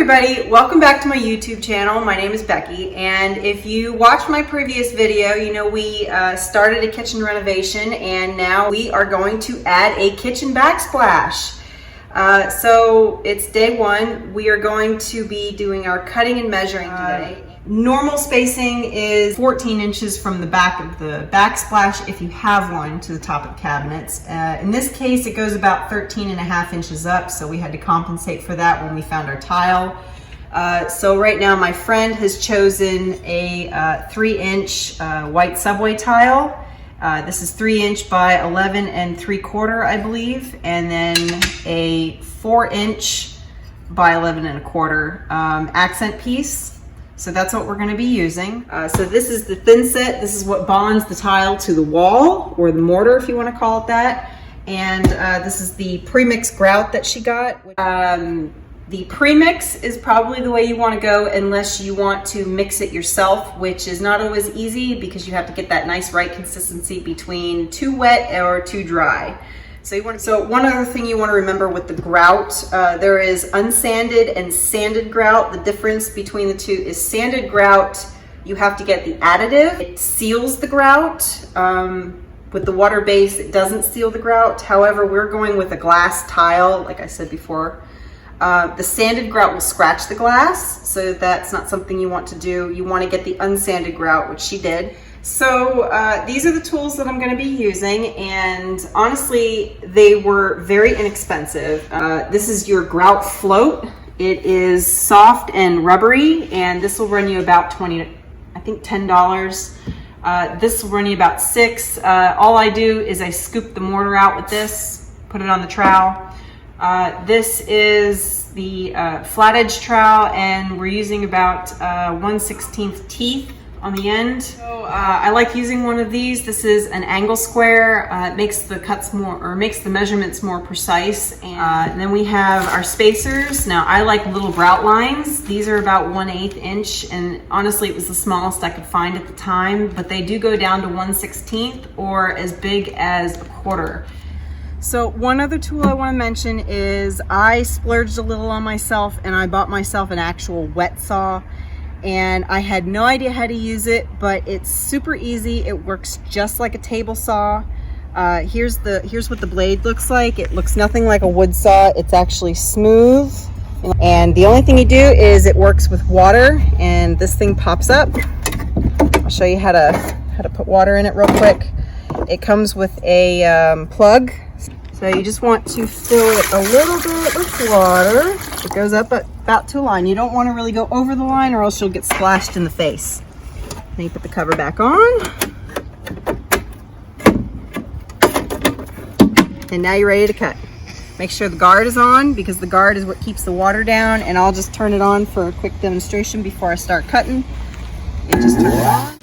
everybody, welcome back to my YouTube channel. My name is Becky, and if you watched my previous video, you know we started a kitchen renovation and now we are going to add a kitchen backsplash. So it's day one. We are going to be doing our cutting and measuring today. Normal spacing is 14 inches from the back of the backsplash if you have one to the top of the cabinets. In this case, it goes about 13.5 inches up, so we had to compensate for that when we found our tile. So right now my friend has chosen a 3-inch white subway tile. This is 3-inch by 11 3/4, I believe, and then a 4-inch by 11 1/4 accent piece. So that's what we're going to be using. So this is the thin set. This is what bonds the tile to the wall, or the mortar if you want to call it that. And this is the premix grout that she got. The premix is probably the way you want to go unless you want to mix it yourself, which is not always easy because you have to get that nice right consistency between too wet or too dry. So one other thing you want to remember with the grout, there is unsanded and sanded grout. The difference between the two is sanded grout, you have to get the additive. It seals the grout. With the water base, it doesn't seal the grout. However, we're going with a glass tile, like I said before. The sanded grout will scratch the glass, so that's not something you want to do. You want to get the unsanded grout, which she did. So these are the tools that I'm going to be using, and honestly, they were very inexpensive. This is your grout float. It is soft and rubbery, and this will run you about $10. This will run you about $6. All I do is I scoop the mortar out with this, put it on the trowel. This is the flat edge trowel, and we're using about 1/16 teeth on the end. So I like using one of these. This is an angle square. It makes the cuts more, or makes the measurements more precise. And then we have our spacers. Now I like little grout lines. These are about 1/8 inch, and honestly it was the smallest I could find at the time, but they do go down to 1/16 or as big as 1/4. So one other tool I want to mention is I splurged a little on myself and I bought myself an actual wet saw. And I had no idea how to use it, but it's super easy. It works just like a table saw. Here's what the blade looks like. It looks nothing like a wood saw. It's actually smooth. And the only thing you do is it works with water, and this thing pops up. I'll show you how to put water in it real quick. It comes with a plug. So you just want to fill it a little bit with water. It goes up about to a line. You don't want to really go over the line or else you'll get splashed in the face. Then you put the cover back on. And now you're ready to cut. Make sure the guard is on because the guard is what keeps the water down, and I'll just turn it on for a quick demonstration before I start cutting. And just turn it on.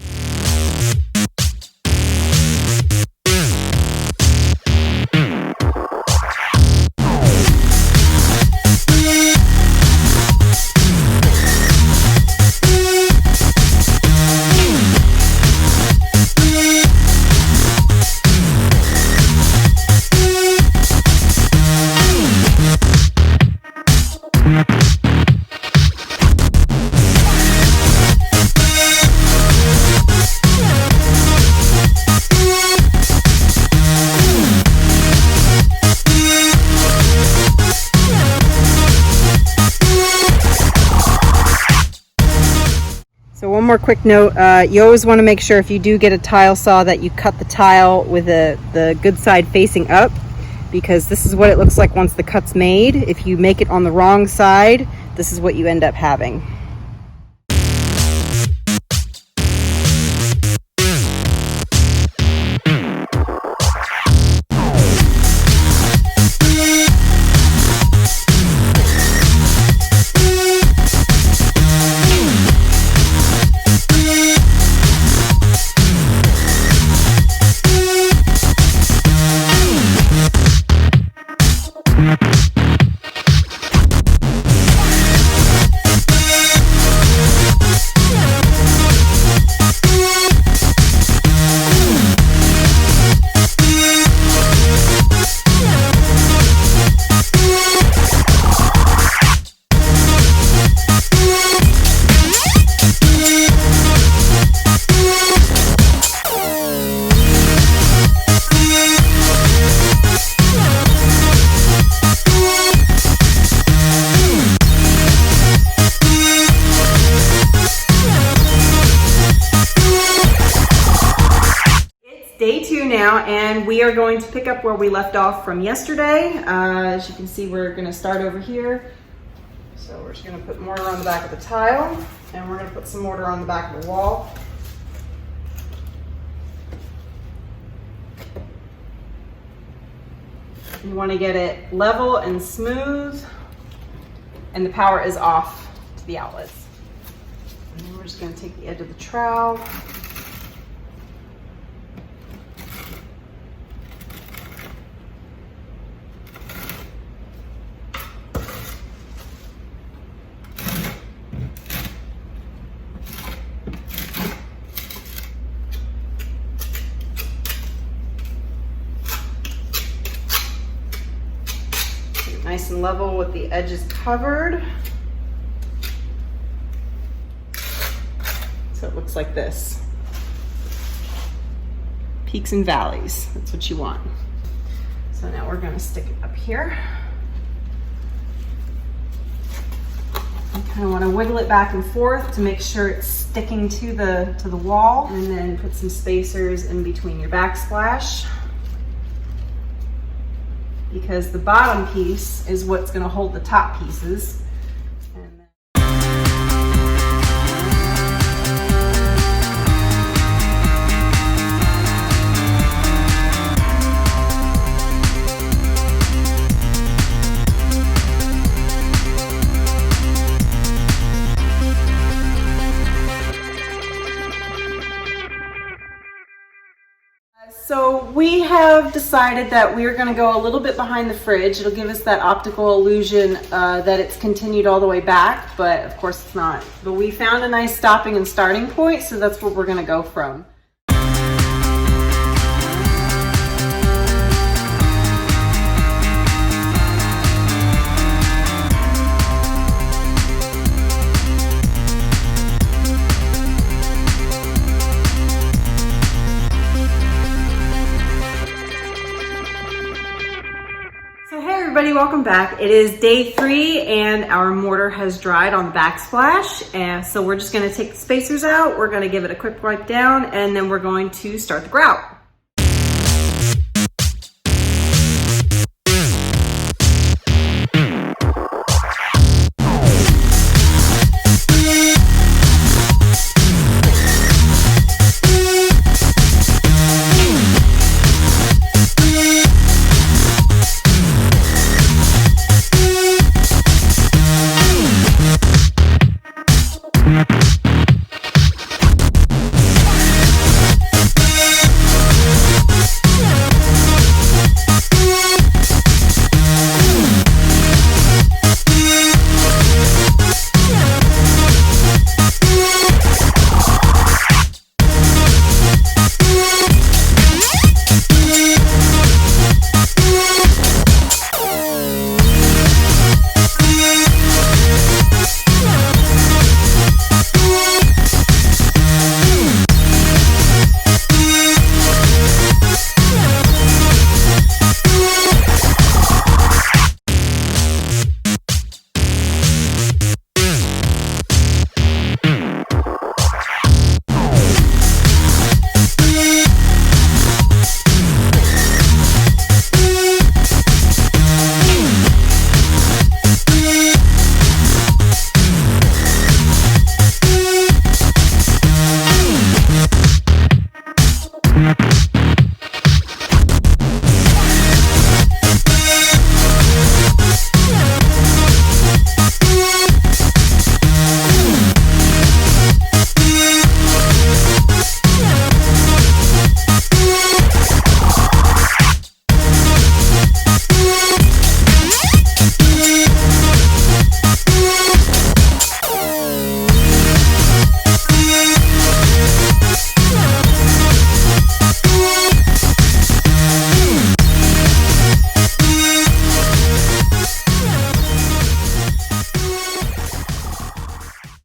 So one more quick note, you always want to make sure if you do get a tile saw that you cut the tile with the good side facing up, because this is what it looks like once the cut's made. If you make it on the wrong side, this is what you end up having. now, and we are going to pick up where we left off from yesterday. As you can see, we're going to start over here. So we're just going to put mortar on the back of the tile, and we're going to put some mortar on the back of the wall. You want to get it level and smooth, and the power is off to the outlets. And then we're just going to take the edge of the trowel. Nice and level with the edges covered. So it looks like this. Peaks and valleys, that's what you want. So now we're gonna stick it up here. You kind of want to wiggle it back and forth to make sure it's sticking to the wall, and then put some spacers in between your backsplash, because the bottom piece is what's going to hold the top pieces. So we have decided that we're going to go a little bit behind the fridge. It'll give us that optical illusion that it's continued all the way back, but of course it's not. But we found a nice stopping and starting point, so that's what we're going to go from. Everybody, welcome back. It is day 3 and our mortar has dried on the backsplash, and so we're just going to take the spacers out. We're going to give it a quick wipe down, and then we're going to start the grout.